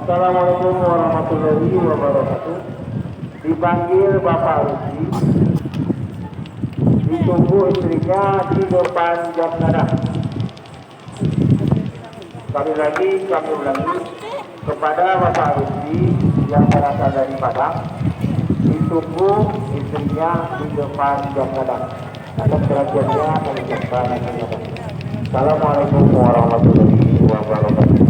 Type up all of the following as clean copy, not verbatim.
Assalamualaikum warahmatullahi wabarakatuh. Dipanggil Bapak Rusdi, ditunggu istrinya di depan jam tanah. Kami ulangi kepada Bapak Rusdi yang berasal dari Padang, ditunggu istrinya di depan jam tanah. Atas perhatiannya kami ucapkan Assalamualaikum warahmatullahi wabarakatuh.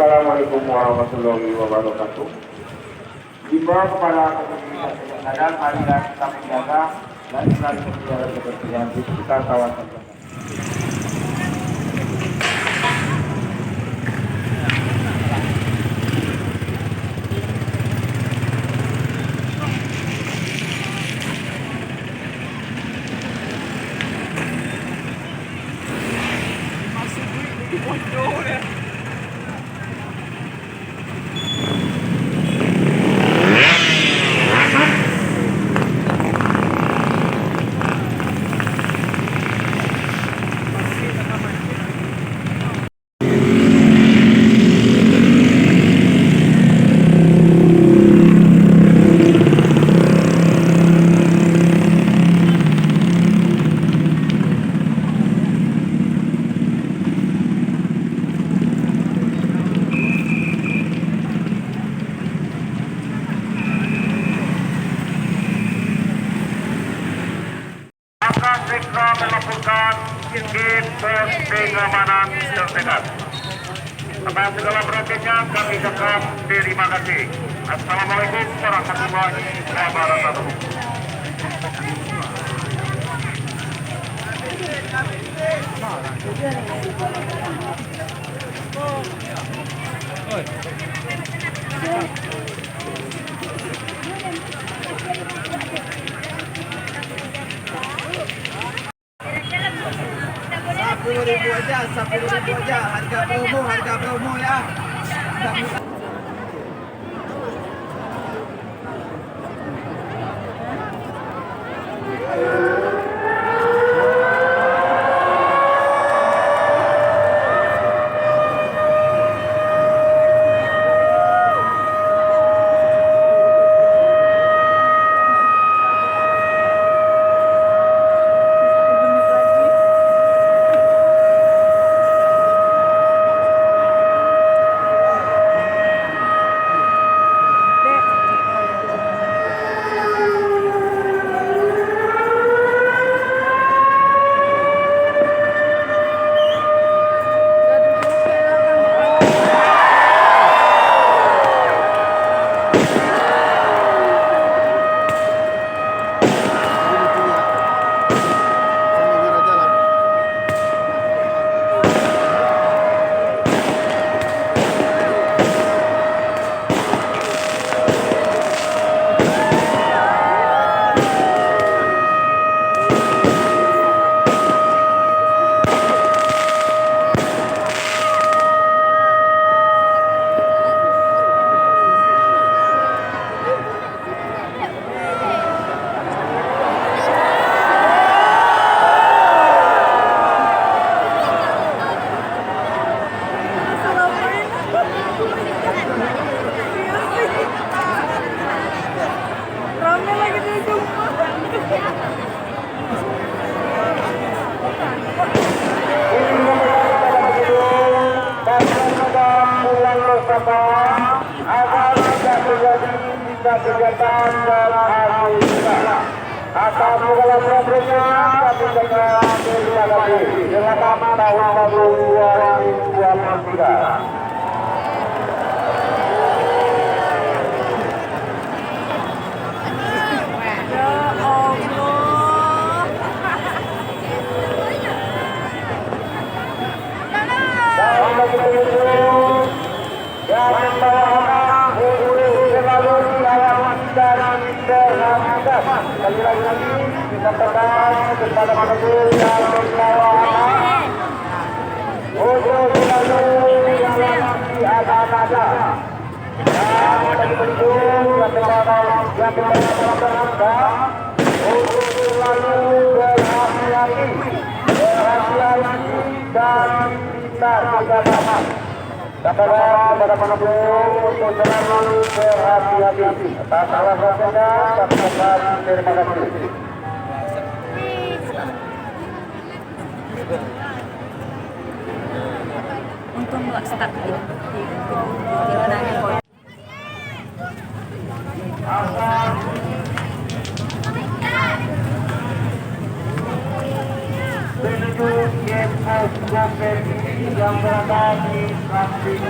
Assalamualaikum warahmatullahi wabarakatuh. Dibawa kepada komunitas kadang marilah kita menjaga dan selalu menjaga kebersihan di sekitar kawasan. Segera melaporkan tim pos pengamanan terdekat. Atas segala perhatiannya kami ucapkan terima kasih. Assalamualaikum warahmatullahi wabarakatuh. Rp10.000 aja, harga promo ya. Agar tidak terjadi kegiatan dan aktivitas. Atas segala problemnya kami segera terima kasih. Selamat tahun baru 2023. Lagi-lagi kita tekan kepada mobil yang membawa untuk selalu yang di ada. Dan bagi pengunjung yang berada untuk selalu berhati-hati dan sebentar, sabar. Sabar kepada pengunjung untuk selalu berhati-hati. Atas salah satunya, terima kasih. Untung nggak stuck gitu. Jalanannya kok. Menuju Yemkes Kompeni yang berada di samping